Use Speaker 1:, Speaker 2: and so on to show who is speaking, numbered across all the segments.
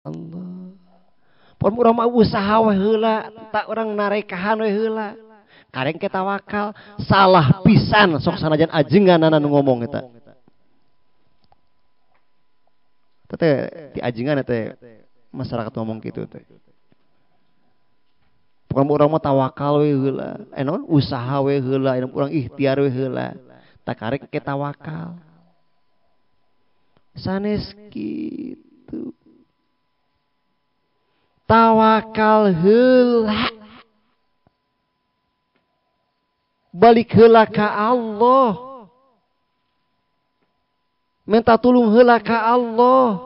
Speaker 1: Allah. Pun urang mah usaha we heula, tak urang narekahan we heula. Kareng ke tawakal, salah pisan sok sanajan ajenganana nu ngomong eta. Teh di ajengan teh masyarakat ngomong gitu teh. Pokoknya urang mah tawakal we heula, naon usaha we heula, urang ikhtiar we heula. Tak karek ke tawakal. Sanes kitu. Tawakal heula. Balik heula ka Allah. Minta tulung heula ka Allah.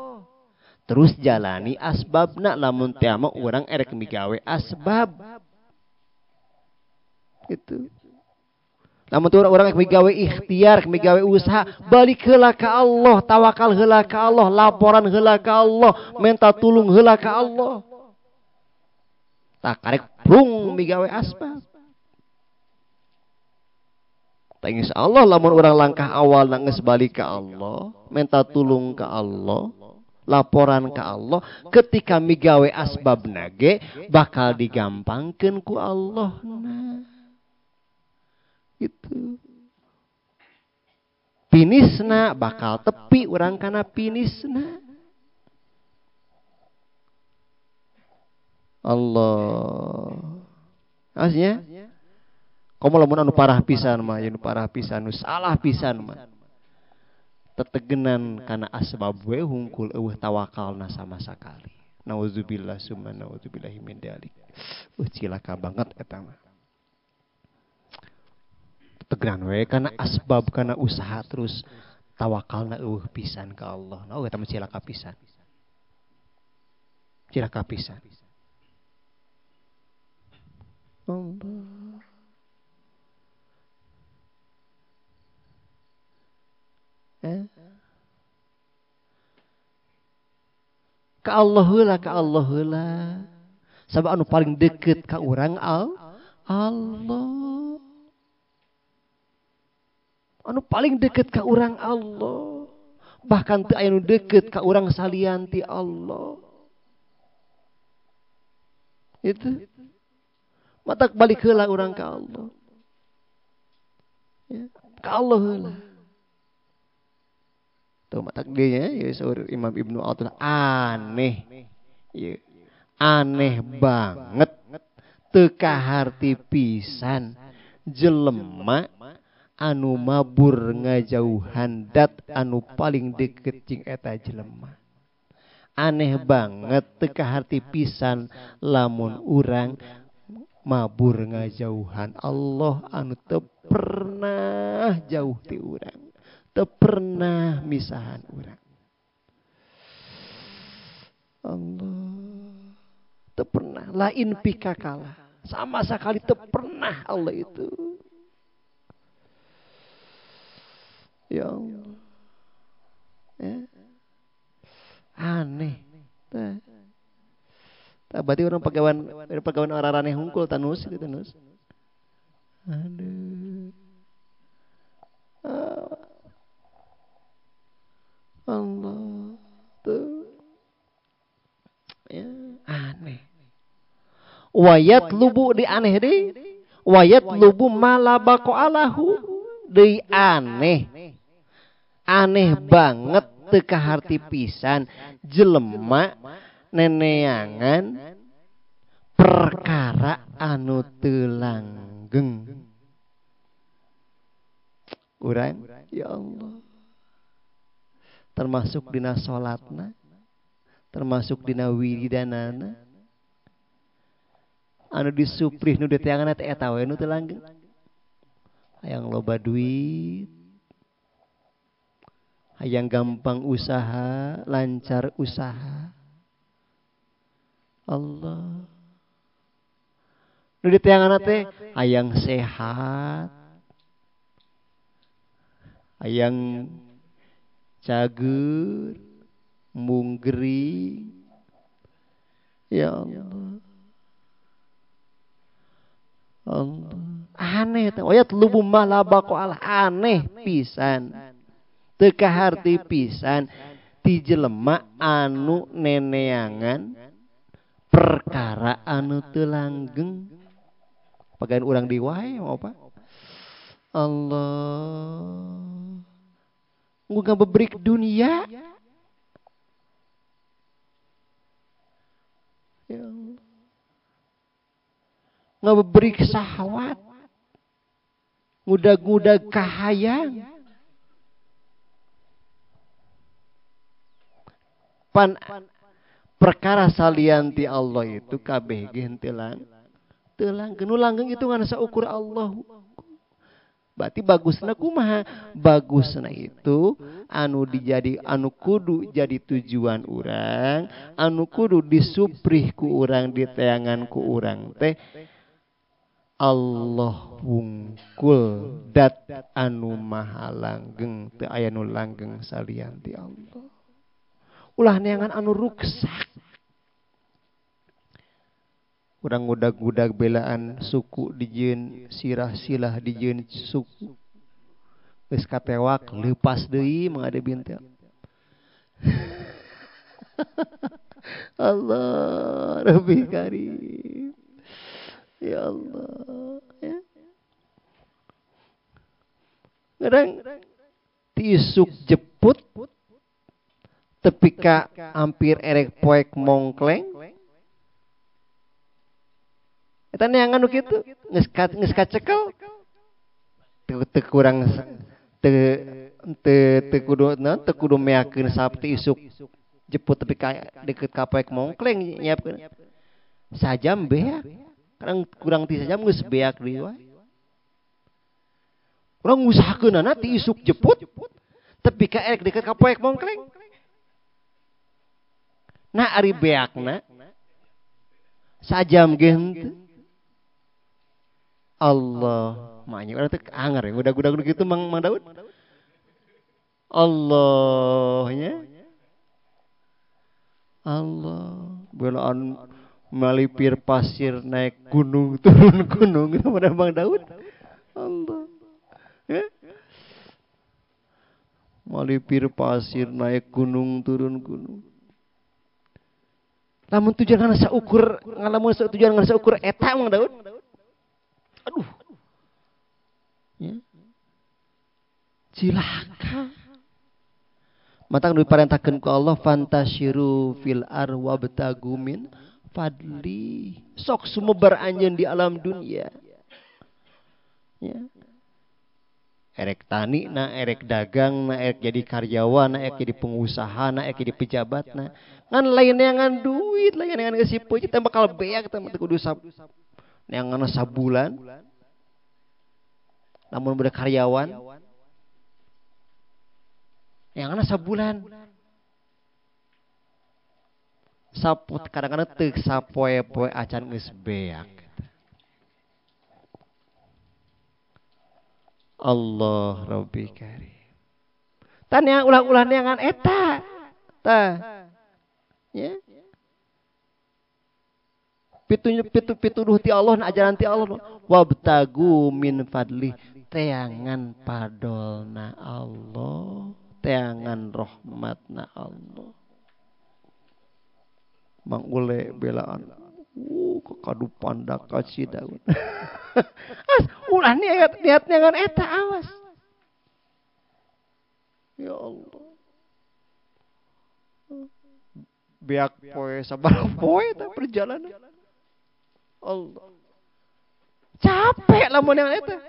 Speaker 1: Terus jalani asbabna lamun teu mah urang erek migawe asbab. Itu. Lamun teu urang erek migawe ikhtiar, migawe usaha, balik heula ka Allah, tawakal heula ka Allah, laporan heula ka Allah, minta tulung heula ka Allah. Tak karek brung migawe asbab. Tak insyaallah lamun urang langkah awal geus balik ka Allah, minta tulung ka Allah, laporan ka Allah, ketika migawe asbab nage bakal digampangkeun ku Allah. Gitu. Pinisna bakal tepi urang kana pinisna. Allah. Asnya? Komo lamun anu parah pisan mah, anu parah pisan, anu salah pisan mah. Tetegenan kana asbab we hungkul eueuh tawakalna sama sakali. Nauzubillah summa nauzubillahi min dzalik. Cilaka banget eta mah. Tegenan we kana asbab kana usaha terus tawakalna eueuh pisan ka Allah. Nah eta mah cilaka pisan. Cilaka pisan. Allah. Ka Allah heula, ka Allah heula. Sabab anu paling deket ka urang Allah. Anu paling deket ka urang Allah. Bahkan teu aya nu deket ka urang salian ti Allah. Itu. Matak balik heula urang ka Allah. Ya, ka Allah heula. Tuh matak dia ya saur Imam Ibnu Athaillah aneh. Ya, aneh banget. Teu kaharti pisan jelema anu mabur ngajauhan dat anu paling deket cing eta jelema. Aneh banget teu kaharti pisan lamun urang mabur ngajauhan Allah anu teu pernah jauh ti urang. Teu pernah misahan urang. Allah. Teu pernah. Lain pikakala. Sama sekali teu pernah Allah itu. Ya Allah. Ya. Aneh. Berarti orang pegawai orang-orang yang hungkul tanus gitu tanus. Aduh. Allah tuh ya, aneh. Wayat lubu di aneh deh. Wayat lubu malabako alahu di aneh. Aneh banget teu kaharti pisan jelema neneangan perkara anu teu langgeng. Urang ya Allah. Termasuk dina salatna, termasuk dina wiridanana. Anu disuprih nu diteangan teh eta we nu teu langgeng. Hayang loba duit. Hayang gampang usaha, lancar usaha. Allah. Nu diteangan teh hayang sehat. Hayang cager, munggeri, ya Allah, Allah, aneh, wayat lubu malabako Allah, aneh pisan, teu kaharti pisan, ti jelema anu neneangan perkara anu teu langgeng. Pagawean urang di wae mau apa? Allah nguga bebrik dunia. Ya Allah. Ngabebrik syahwat. Ngudag-ngudag kahayang. Pan perkara salianti Allah itu kabeh ge henteu langgeng. Nu langgeng itu ngan saukur Allah. Berarti bagusna kumaha? Bagusna itu anu kudu jadi tujuan urang, anu kudu disuprih ku urang, diteangan ku urang teh Allah wungkul dat anu maha langgeng, teu aya nu langgeng salianti Allah. Ulah neangan anu ruksak. Urang ngudag-ngudag belaan suku dijieun sirah silah dijieun suku. Geus katewak leupas deui mangade bintel. Allah Rabbi Karim. Ya Allah. Ya. Ngarang tiisuk jeput tepi ka hampir erek poek mongkleng. Eta neangan nu kitu geus kacekel teu kurang teu kudu meakeun sapti isuk jeput tapi deket ka poek mongkleng nyiapkeun sajam beak kurang ti sajam geus beak deui wae urang ngusahakeunana ti isuk jeput tapi ka erek deket ka poek mongkleng nah ari beakna sajam ge henteu Allah, makanya orang tuh anger ya, udah gitu Mang Daud. Allahnya, Allah, belaan melipir pasir naik gunung turun gunung itu pada Mang Daud. Allah, ya? Melipir pasir naik gunung turun gunung. Lamun tujuan ngan saukur, ngalamun tujuan ngan saukur eta Mang Daud. Aduh, ya. Cilaka. Matang diparentakeun ku Allah fantasyiru fil arwa betagu min fadli. Sok sumebar anjeun di alam dunia. Ya. Erek tani na, erek dagang na, erek jadi karyawan na, erek jadi pengusaha na, erek jadi pejabat na. Ngan lain neangan duit, lain neangan gesipo kita bakal beak kita kudu neangan sabulan. Namun beda karyawan neangan sabulan. Saput kadang-kadang teu sapoe-poe acan geus beak. Allah Rabbi Karim. Tan yang ulah-ulah neangan eta. Tah. Ya. Pituduh ti Allah na ajaran ti Allah wabtagu min fadli teangan padolna Allah teangan rahmatna Allah Mang Ule belaan kakadu pandak kasih Daud ulah niat neangan eta awas ya Allah beak poe sabar poe ta perjalanan Allah. Capek lamun yang eta.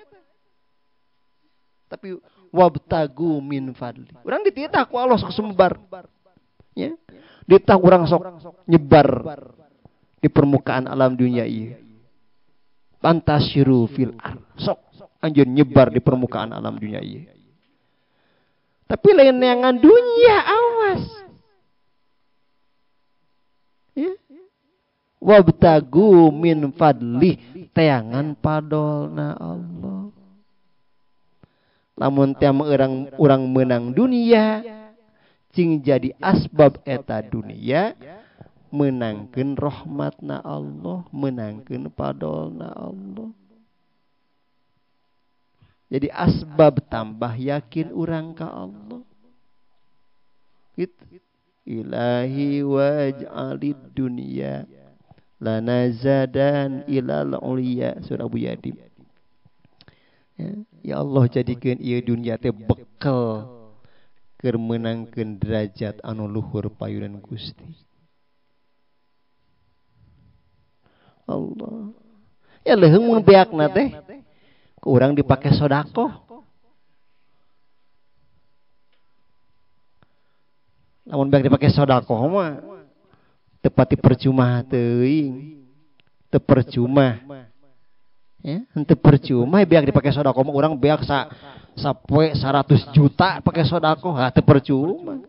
Speaker 1: Tapi wabtagu min fadli. Urang dititah ku Allah sok sumebar. Ya. Ditah urang sok nyebar di permukaan alam dunia ieu. Pantasyiru fil ard. Sok anjeun nyebar di permukaan alam dunia ieu. Tapi lain neangan dunia awas. Ya. Wabtagu min fadli teangan padolna Allah. Lamun teh urang menang dunia cing jadi asbab eta dunia menangkeun rahmatna Allah, menangkeun padolna Allah. Jadi asbab tambah yakin urang ka Allah. Gitu. ilahi waj'alid dunya lana zadan ilal uliya. Surah Abu Yadim. Ya Allah, jadikan ieu dunya teh bekal keur meunangkeun derajat anu luhur payunan Gusti. Allah. Ya leuheung mun beakna teh ku urang dipake sedekah. Lamun beak dipake sedekah mah teu pati percuma teuing. Teu percuma. Ya, henteu percuma beak dipake sedekah mah urang beak sapoe 100 juta pake sedekah, teu percuma.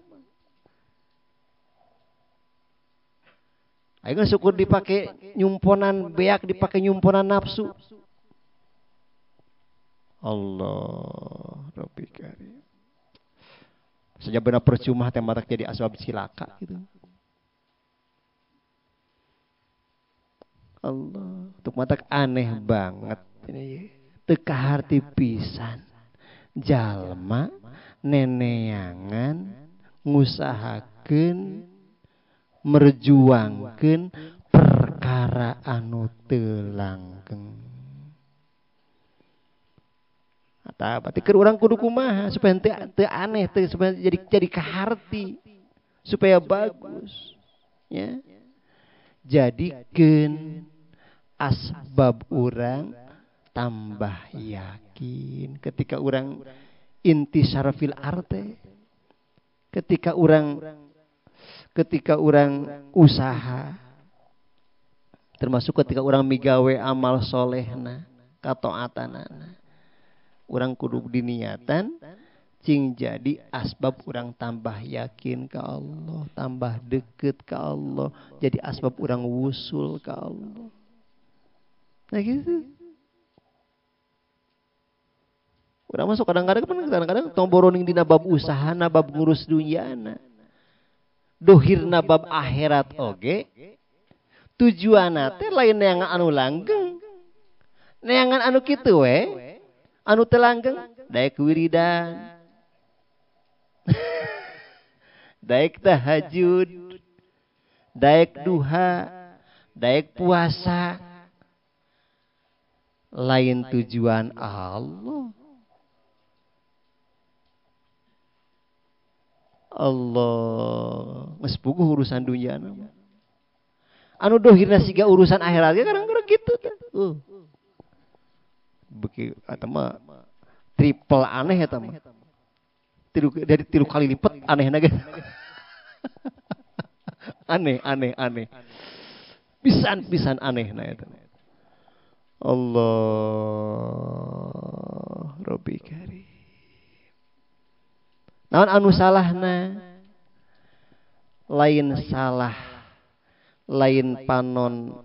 Speaker 1: Ayeuna syukur dipake nyumponan beak, dipake nyumponan nafsu. Allah Rabbi Karim. Saja benar percuma teh matak jadi asbab cilaka gitu. Allah, untuk matak aneh banget ini. Teu kaharti pisan. Jalma neneangan ngusahakeun merjuangkeun perkara anu teu langgeng. Eta berarti keur urang kudu kumaha supaya teu aneh, teu supaya jadi kaharti, supaya bagus. Ya. Jadikeun asbab urang tambah yakin ketika urang intisar fil arte, ketika urang usaha, termasuk ketika urang migawe amal solehna kataatanana, urang kudu diniatan cing jadi asbab urang tambah yakin ke Allah, tambah deket ke Allah, jadi asbab urang wusul ke Allah. Nah gitu. Urang masuk kadang-kadang tomboroning dina bab usahana, bab ngurus dunyana. Dohirna bab akhirat oge. Tujuanna teh lain neangan anu langgeng. Neangan anu kitu we, anu teu langgeng, daek wiridan. Daek tahajud, daek duha, daek puasa. Lain tujuan Allah. Allah geus puguh urusan dunia. Anu dohirna siga urusan akhirat ge kadang-kadang kitu teh. Beki eta mah triple aneh eta mah. Dari 3 kali lipat anehna ge. Aneh. Pisan anehna eta. Allah Rabbi Karim. Naon anu salahna? Lain salah, lain panon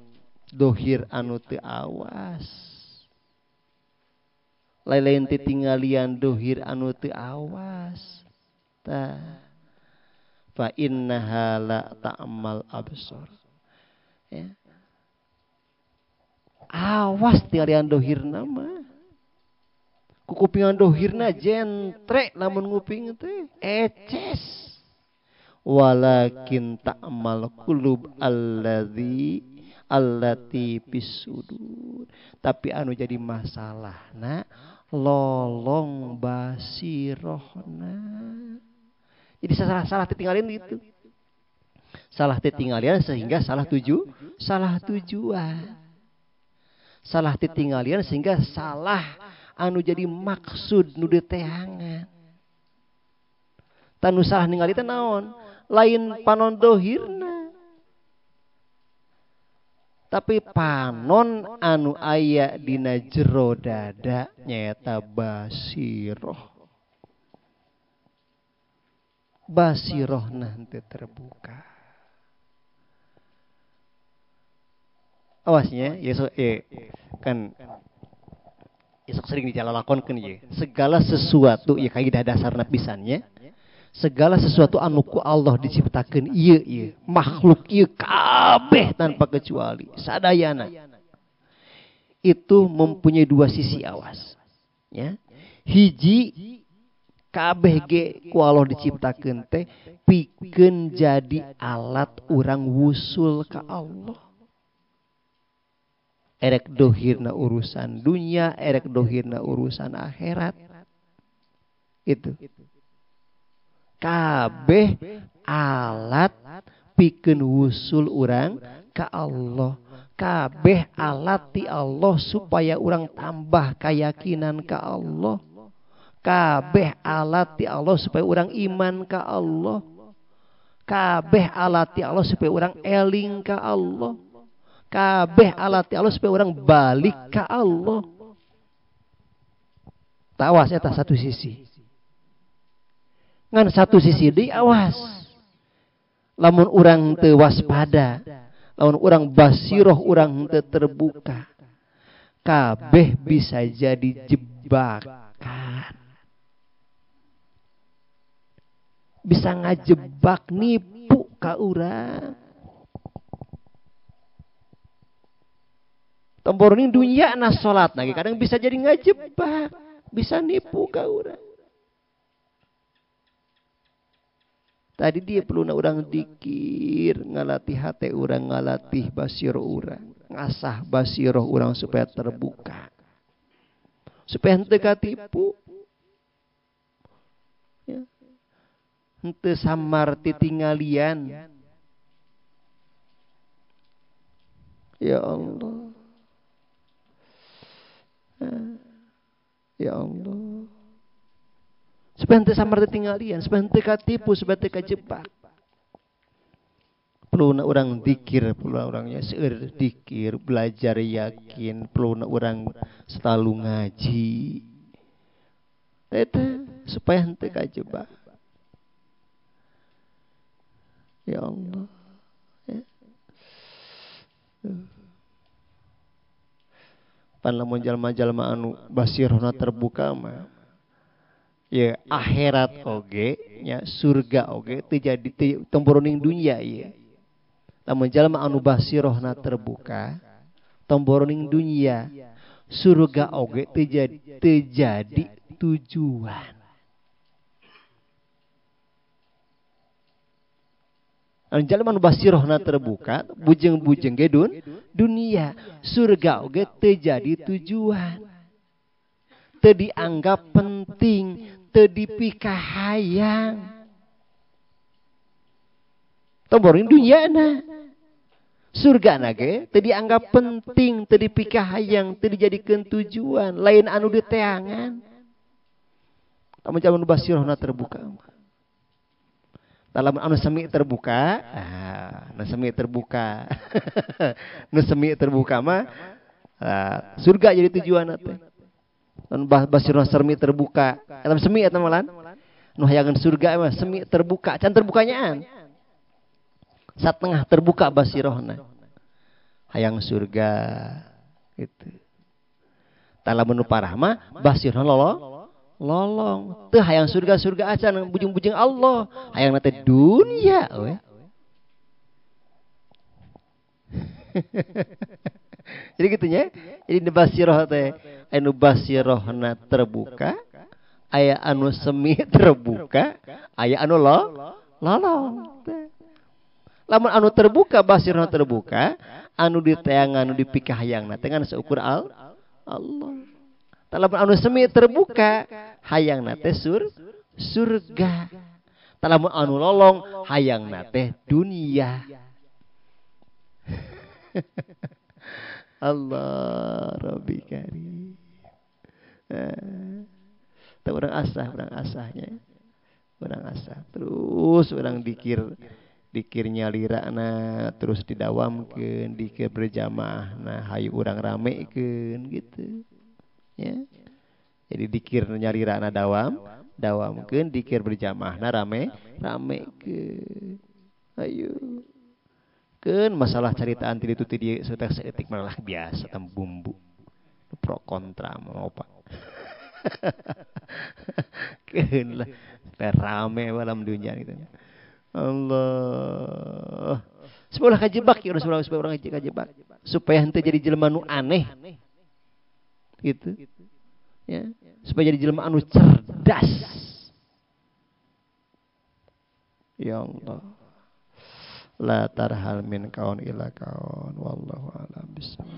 Speaker 1: dohir anu teu awas. Lain titinggalian dohir anu teu awas. Tah. Fa innaha la ta'mal absar. Ya. Awas tingalian dohirna mah. Kukupingan dohirna jentre lamun nguping teh eces. Walakin ta'mal qulub allati bisudur. Tapi anu jadi masalahna lolong basirohna. Jadi salah titinggalin gitu. Salah titinggalin sehingga salah tujuan. Salah titinggalian sehingga salah anu jadi maksud nu deteangan. Tanu salah ningali teh naon? Lain panon dohirna. Tapi panon anu aya dina jero dada nyaeta basiroh. Basirohna henteu terbuka. Awasnya, kan esok sering dijalalakonkeun ieu. Segala sesuatu ya kaidah dasarna pisannya. Segala sesuatu anu ku Allah diciptakeun ieu makhluk ieu kabeh tanpa kecuali sadayana. Itu mempunyai dua sisi awas. Ya. Hiji Kabeh ge ku Allah diciptakeun teh pikeun jadi alat urang wusul ka Allah. Erek dohirna urusan dunia, erek dohirna urusan akhirat. Itu. Kabeh alat pikeun wusul urang ka Allah. Kabeh alat ti Allah supaya urang tambah keyakinan ka Allah. Kabeh alat ti Allah supaya orang iman ka Allah. Kabeh alat ti Allah supaya orang eling ka Allah. Kabeh alat ti Allah supaya orang balik ka Allah. Tawas eta satu sisi. Ngan satu sisi deui awas. Lamun urang teu waspada, lamun urang basiroh urang teu terbuka, kabeh bisa jadi jebakan. Bisa ngajebak nipu ka urang. Tomboroning dunia na salat lagi kadang bisa jadi ngajebak, bisa nipu ka urang. Tadi dia perlu na urang dikir, ngalatih hate urang, ngalatih basiro urang, ngasah basiro urang supaya terbuka. Supaya henteu katipu. Ya. Henteu samar titinggalian. Ya Allah. Ya Allah. Supaya henteu samar titinggalian, supaya henteu katipu, supaya henteu kajebak. Perlu urang dikir, perlu orangnya seueur dikir, belajar yakin, perlu urang selalu ngaji. Eta supaya henteu kajebak. Ya Allah. Ya. Pan lamun jalma-jalma anu basirna terbuka mah ya akhirat oge nya surga oge teu jadi tomboroning dunia ieu. Lamun jalma anu basirna terbuka tomboroning dunia surga oge teu jadi tujuan. Anu jalma anu basirohna terbuka, bujeng-bujeng ge dunia, surga oge teu jadi tujuan. Teu dianggap penting, teu dipikah hayang. Tomboring dunia na. Surga na ge teu dianggap penting, teu dipikah hayang, teu dijadikeun tujuan, lain anu diteangan. Lamun jalma anu basirohna terbuka. Dalam anu semi terbuka, nu semi terbuka, nu semi terbuka mah surga jadi tujuan teh. Dan basirna semi terbuka, eta semi eta malan, nu hayangan surga mah semi terbuka, can terbukanyaan. Satengah terbuka basirna, hayang surga, gitu. Talamun nu parah mah basirna lolong, teu hayang surga-surga acan bujung-bujung Allah, hayang teh dunia we. Jadi gitunya. Jadi basirah teh anu basirahna terbuka, aya anu semi terbuka, aya anu lolong. Lamun anu terbuka basirahna terbuka, anu diteangan anu dipikah hayangna teh ngan seukur Allah. Talamun anu semi terbuka, hayangna teh surga. Talamun anu lolong, hayangna teh dunia. Allah Rabbi Karim. Teu urang asahnya. Urang asah. Terus urang dikir nyalirana, terus didawamkeun, dikir berjamaah. Nah, hayu urang ramekeun gitu. Ya. Jadi dikir nyalirana dawamkeun, dikir berjamaahna ramekeun. Ayo. Keun masalah caritaan ti ditu ti dieu saeutik malah biasa tam bumbu. Pro kontra mau apa. Keun lah rame dalam dunia gitu. Allah. Supaya kajebak ya Rasulullah, supaya orang kajebak. Supaya henteu jadi jelema nu aneh. Gitu. Ya, supaya jadi jelema anu cerdas. Ya Allah. La tarhal min kaun ila kaun. Wallahu a'lam bishawab.